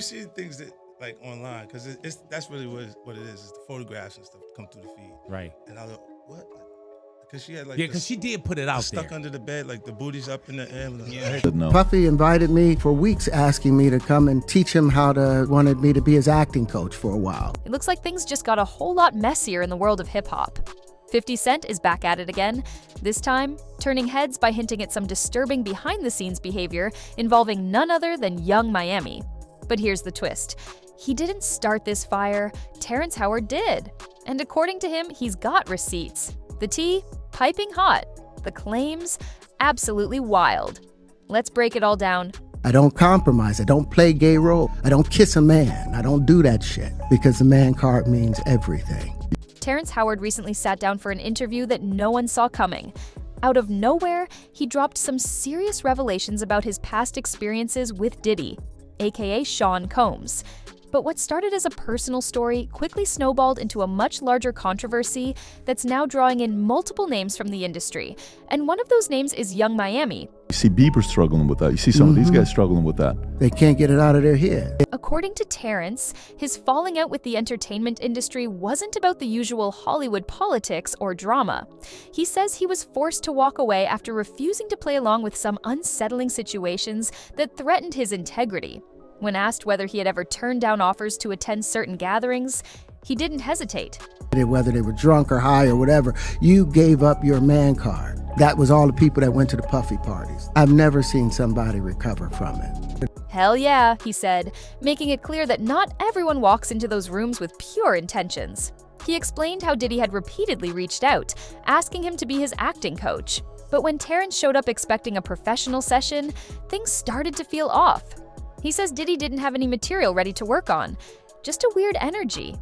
see things that like online, because that's really what it is. It's the photographs and stuff that come through the feed. Right. And I was like, what? Because she had like because she did put it out stuck there. under the bed, like the booty's up in the air. Yeah. No. Puffy invited me for weeks, asking me to come and teach him wanted me to be his acting coach for a while. It looks like things just got a whole lot messier in the world of hip-hop. 50 Cent is back at it again, this time turning heads by hinting at some disturbing behind-the-scenes behavior involving none other than Young Miami. But here's the twist. He didn't start this fire, Terrence Howard did. And according to him, he's got receipts. The tea, piping hot. The claims, absolutely wild. Let's break it all down. I don't compromise. I don't play gay role. I don't kiss a man. I don't do that shit because the man card means everything. Terrence Howard recently sat down for an interview that no one saw coming. Out of nowhere, he dropped some serious revelations about his past experiences with Diddy, aka Sean Combs. But what started as a personal story quickly snowballed into a much larger controversy that's now drawing in multiple names from the industry. And one of those names is Young Miami. You see Bieber struggling with that. You see some of these guys struggling with that. They can't get it out of their head. According to Terrence, his falling out with the entertainment industry wasn't about the usual Hollywood politics or drama. He says he was forced to walk away after refusing to play along with some unsettling situations that threatened his integrity. When asked whether he had ever turned down offers to attend certain gatherings, he didn't hesitate. Whether they were drunk or high or whatever, you gave up your man card. That was all the people that went to the Puffy parties. I've never seen somebody recover from it. Hell yeah, he said, making it clear that not everyone walks into those rooms with pure intentions. He explained how Diddy had repeatedly reached out, asking him to be his acting coach. But when Terrence showed up expecting a professional session, things started to feel off. He says Diddy didn't have any material ready to work on, just a weird energy.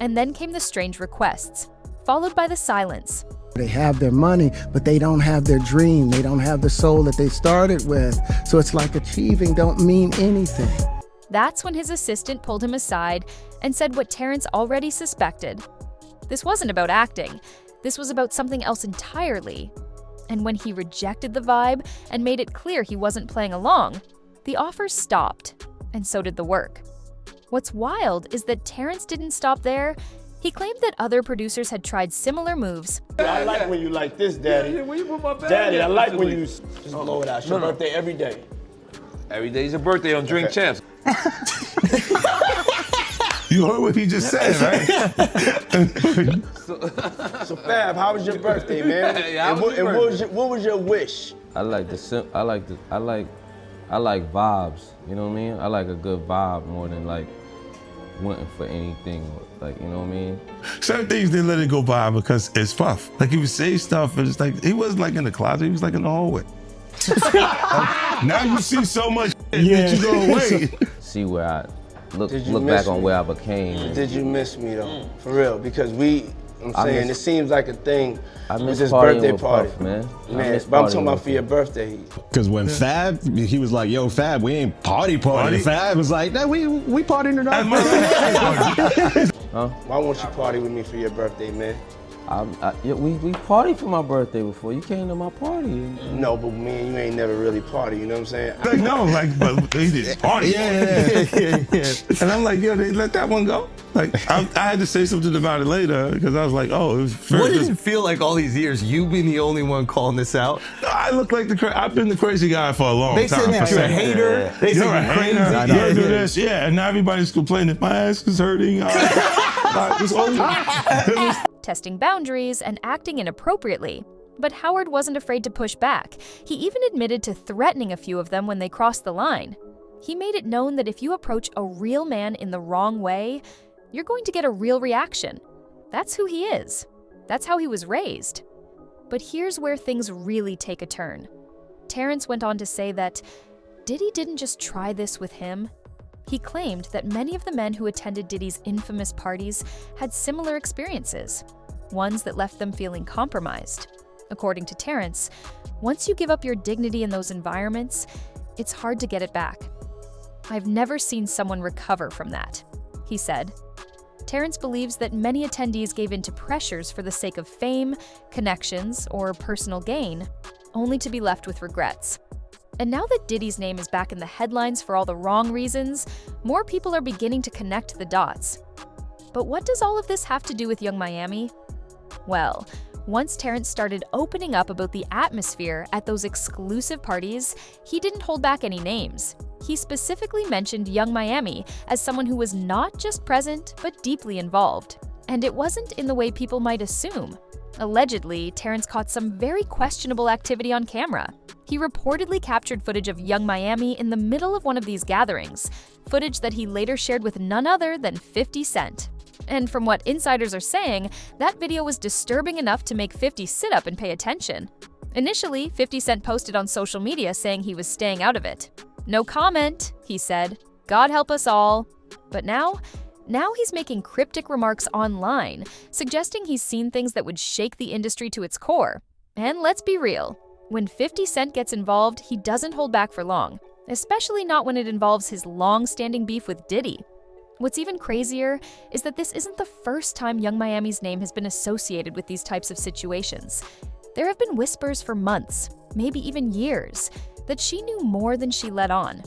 And then came the strange requests, followed by the silence. They have their money, but they don't have their dream. They don't have the soul that they started with. So it's like achieving don't mean anything. That's when his assistant pulled him aside and said what Terrence already suspected. This wasn't about acting. This was about something else entirely. And when he rejected the vibe and made it clear he wasn't playing along, the offers stopped, and so did the work. What's wild is that Terrence didn't stop there. He claimed that other producers had tried similar moves. I like when you like this, Daddy. Daddy, I like when you just blow it out. It's your birthday every day. Every day's your birthday on Drink Champs. You heard what he just said, right? So Fab, how was your birthday, man? Yeah, what was your wish? I like vibes, you know what I mean? I like a good vibe more than like wanting for anything, like, you know what I mean? Certain things they let it go by because it's Puff. Like he would say stuff and it's like, he wasn't like in the closet, he was like in the hallway. Now you see so much that you go away. See where I look back on where I became. Did you miss me though? For real, because it seems like a thing. I with miss this partying birthday with party, Puff, man. But I'm talking about for your birthday. Because when Fab, he was like, "Yo, Fab, we ain't party." Fab was like, "Nah, we partying tonight." Huh? Why won't you party with me for your birthday, man? We partied for my birthday before. You came to my party. No, but me and you ain't never really party. You know what I'm saying? Like no, like but they did party. Yeah. And I'm like, yo, they let that one go. Like I had to say something about it later because I was like, oh, it was. What does it feel like all these years? You being the only one calling this out? I look like I've been the crazy guy for a long time. They said that you're a hater. They said you're crazy. You do this, yeah. And now everybody's complaining. My ass is hurting. It's over. Testing boundaries and acting inappropriately. But Howard wasn't afraid to push back. He even admitted to threatening a few of them when they crossed the line. He made it known that if you approach a real man in the wrong way, you're going to get a real reaction. That's who he is. That's how he was raised. But here's where things really take a turn. Terrence went on to say that Diddy didn't just try this with him. He claimed that many of the men who attended Diddy's infamous parties had similar experiences, ones that left them feeling compromised. According to Terrence, once you give up your dignity in those environments, it's hard to get it back. I've never seen someone recover from that, he said. Terrence believes that many attendees gave in to pressures for the sake of fame, connections, or personal gain, only to be left with regrets. And now that Diddy's name is back in the headlines for all the wrong reasons, more people are beginning to connect the dots. But what does all of this have to do with Young Miami? Well, once Terrence started opening up about the atmosphere at those exclusive parties, he didn't hold back any names. He specifically mentioned Young Miami as someone who was not just present, but deeply involved. And it wasn't in the way people might assume. Allegedly, Terrence caught some very questionable activity on camera. He reportedly captured footage of Young Miami in the middle of one of these gatherings, footage that he later shared with none other than 50 Cent. And from what insiders are saying, that video was disturbing enough to make 50 sit up and pay attention. Initially, 50 Cent posted on social media saying he was staying out of it. "No comment," he said. "God help us all." But now he's making cryptic remarks online, suggesting he's seen things that would shake the industry to its core. And let's be real, when 50 Cent gets involved, he doesn't hold back for long, especially not when it involves his long-standing beef with Diddy. What's even crazier is that this isn't the first time Young Miami's name has been associated with these types of situations. There have been whispers for months, maybe even years, that she knew more than she let on.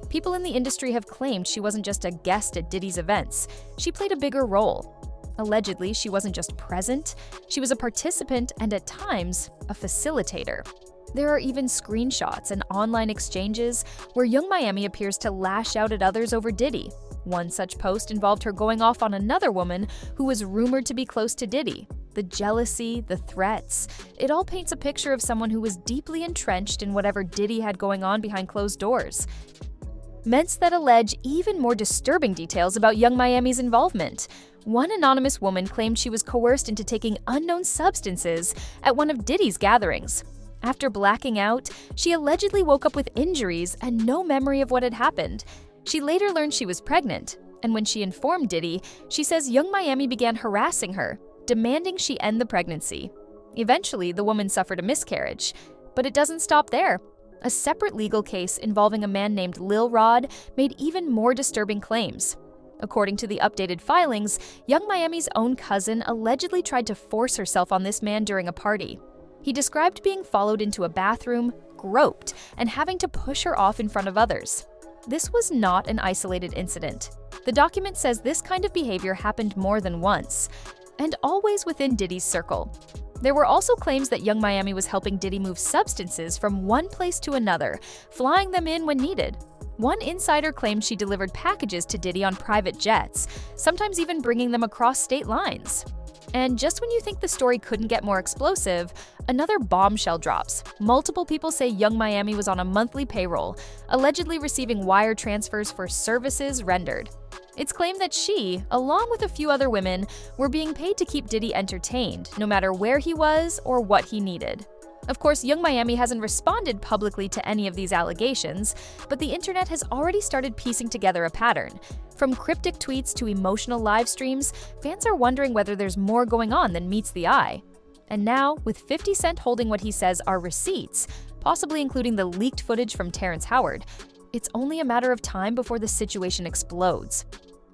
People in the industry have claimed she wasn't just a guest at Diddy's events, she played a bigger role. Allegedly, she wasn't just present, she was a participant and at times, a facilitator. There are even screenshots and online exchanges where Young Miami appears to lash out at others over Diddy. One such post involved her going off on another woman who was rumored to be close to Diddy. The jealousy, the threats, it all paints a picture of someone who was deeply entrenched in whatever Diddy had going on behind closed doors. Ments that allege even more disturbing details about Young Miami's involvement. One anonymous woman claimed she was coerced into taking unknown substances at one of Diddy's gatherings. After blacking out, she allegedly woke up with injuries and no memory of what had happened. She later learned she was pregnant, and when she informed Diddy, she says Young Miami began harassing her, demanding she end the pregnancy. Eventually, the woman suffered a miscarriage. But it doesn't stop there. A separate legal case involving a man named Lil Rod made even more disturbing claims. According to the updated filings, Young Miami's own cousin allegedly tried to force herself on this man during a party. He described being followed into a bathroom, groped, and having to push her off in front of others. This was not an isolated incident. The document says this kind of behavior happened more than once, and always within Diddy's circle. There were also claims that Young Miami was helping Diddy move substances from one place to another, flying them in when needed. One insider claimed she delivered packages to Diddy on private jets, sometimes even bringing them across state lines. And just when you think the story couldn't get more explosive, another bombshell drops. Multiple people say Young Miami was on a monthly payroll, allegedly receiving wire transfers for services rendered. It's claimed that she, along with a few other women, were being paid to keep Diddy entertained, no matter where he was or what he needed. Of course, Young Miami hasn't responded publicly to any of these allegations, but the internet has already started piecing together a pattern. From cryptic tweets to emotional live streams, fans are wondering whether there's more going on than meets the eye. And now, with 50 Cent holding what he says are receipts, possibly including the leaked footage from Terrence Howard, it's only a matter of time before the situation explodes.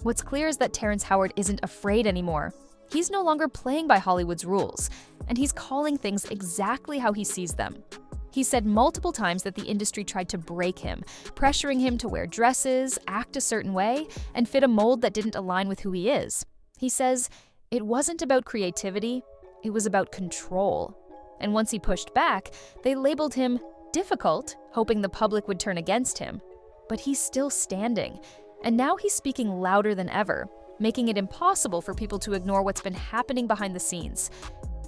What's clear is that Terrence Howard isn't afraid anymore. He's no longer playing by Hollywood's rules, and he's calling things exactly how he sees them. He said multiple times that the industry tried to break him, pressuring him to wear dresses, act a certain way, and fit a mold that didn't align with who he is. He says, it wasn't about creativity, it was about control. And once he pushed back, they labeled him difficult, hoping the public would turn against him. But he's still standing, and now he's speaking louder than ever, making it impossible for people to ignore what's been happening behind the scenes.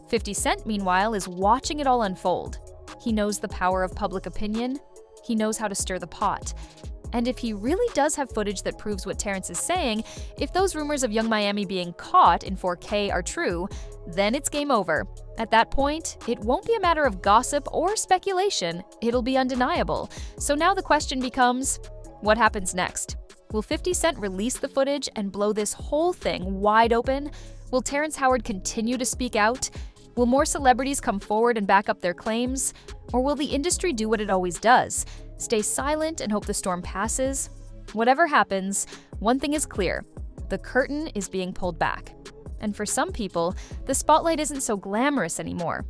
50 Cent, meanwhile, is watching it all unfold. He knows the power of public opinion. He knows how to stir the pot. And if he really does have footage that proves what Terrence is saying, if those rumors of Young Miami being caught in 4K are true, then it's game over. At that point, it won't be a matter of gossip or speculation, it'll be undeniable. So now the question becomes, what happens next? Will 50 Cent release the footage and blow this whole thing wide open? Will Terrence Howard continue to speak out? Will more celebrities come forward and back up their claims? Or will the industry do what it always does? Stay silent and hope the storm passes? Whatever happens, one thing is clear. The curtain is being pulled back. And for some people, the spotlight isn't so glamorous anymore.